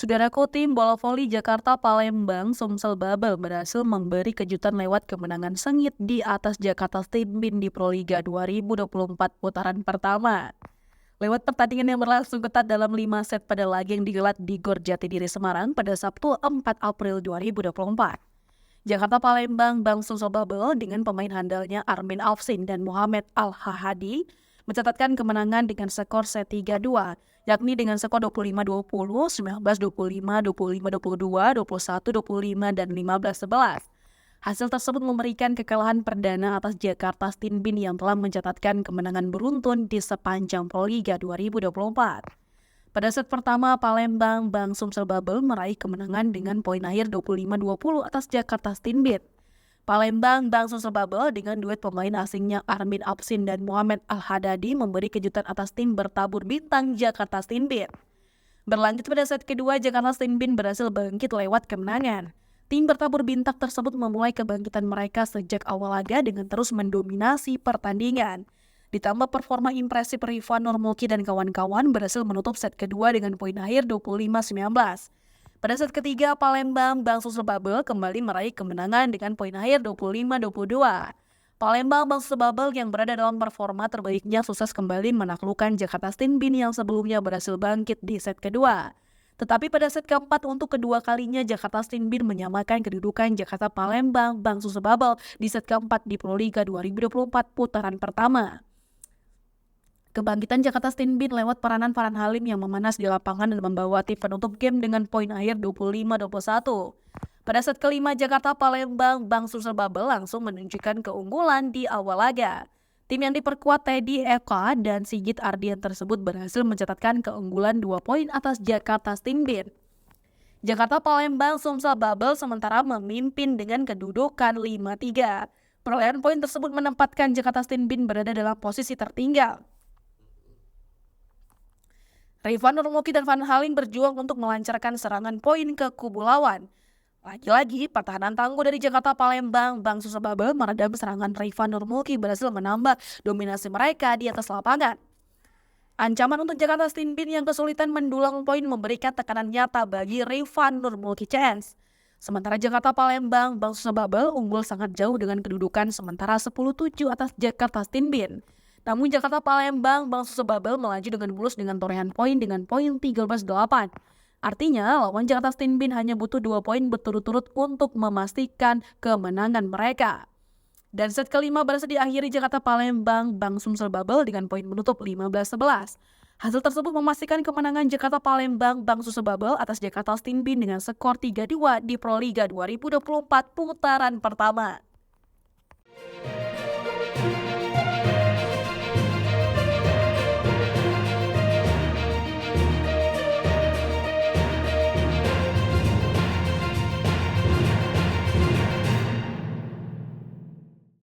Saudaraku, tim bola voli Jakarta Palembang Sumsel Babel berhasil memberi kejutan lewat kemenangan sengit di atas Jakarta Stimbin di Proliga 2024 putaran pertama. Lewat pertandingan yang berlangsung ketat dalam 5 set pada laga yang digelar di Gor Jatidiri Semarang pada Sabtu 4 April 2024. Jakarta Palembang Bang Sumsel Babel dengan pemain handalnya Armin Afsin dan Muhammad Al-Hahadi mencatatkan kemenangan dengan skor set 3-2, yakni dengan skor 25-20, 19-25, 25-22, 21-25, dan 15-11. Hasil tersebut memberikan kekalahan perdana atas Jakarta Stimbin yang telah mencatatkan kemenangan beruntun di sepanjang Proliga 2024. Pada set pertama, Palembang Bang Sumsel Babel meraih kemenangan dengan poin akhir 25-20 atas Jakarta Stimbin. Palembang Bang Sumsel Babel dengan duet pemain asingnya Armin Afsin dan Muhammad Al-Hadadi memberi kejutan atas tim bertabur bintang Jakarta Stimbin. Berlanjut pada set kedua, Jakarta Stimbin berhasil bangkit lewat kemenangan. Tim bertabur bintang tersebut memulai kebangkitan mereka sejak awal laga dengan terus mendominasi pertandingan. Ditambah performa impresif Rifan Nurmulki dan kawan-kawan berhasil menutup set kedua dengan poin akhir 25-19. Pada set ketiga, Palembang Bang Sumsel Babel kembali meraih kemenangan dengan poin akhir 25-22. Palembang Bang Sumsel Babel yang berada dalam performa terbaiknya sukses kembali menaklukkan Jakarta Stimbin yang sebelumnya berhasil bangkit di set kedua. Tetapi pada set keempat untuk kedua kalinya Jakarta Stimbin menyamakan kedudukan Jakarta Palembang Bang Sumsel Babel di set keempat di Proliga 2024 putaran pertama. Kebangkitan Jakarta Stimbin lewat peranan Farhan Halim yang memanas di lapangan dan membawa tim penutup game dengan poin akhir 25-21. Pada set kelima, Jakarta Palembang Bang Sumsel Babel langsung menunjukkan keunggulan di awal laga. Tim yang diperkuat Teddy Eka dan Sigit Ardian tersebut berhasil mencatatkan keunggulan 2 poin atas Jakarta Stimbin. Jakarta Palembang Sumsel Babel sementara memimpin dengan kedudukan 5-3. Perolehan poin tersebut menempatkan Jakarta Stimbin berada dalam posisi tertinggal. Rifan Nurmulki dan Farhan Halim berjuang untuk melancarkan serangan poin ke kubu lawan. Lagi-lagi, pertahanan tangguh dari Jakarta Palembang Bang Sumsel Babel meredam serangan Rifan Nurmulki berhasil menambah dominasi mereka di atas lapangan. Ancaman untuk Jakarta Stimbin yang kesulitan mendulang poin memberikan tekanan nyata bagi Rifan Nurmulki Chance. Sementara Jakarta Palembang Bang Sumsel Babel unggul sangat jauh dengan kedudukan sementara 10-7 atas Jakarta Stimbin. Namun Jakarta Palembang Bang Sumsel Babel melaju dengan mulus dengan torehan poin dengan poin 13-8. Artinya lawan Jakarta Stimbin hanya butuh 2 poin berturut-turut untuk memastikan kemenangan mereka. Dan set kelima berhasil diakhiri Jakarta Palembang Bang Sumsel Babel dengan poin menutup 15-11. Hasil tersebut memastikan kemenangan Jakarta Palembang Bang Sumsel Babel atas Jakarta Stimbin dengan skor 3-2 di Proliga 2024 putaran pertama.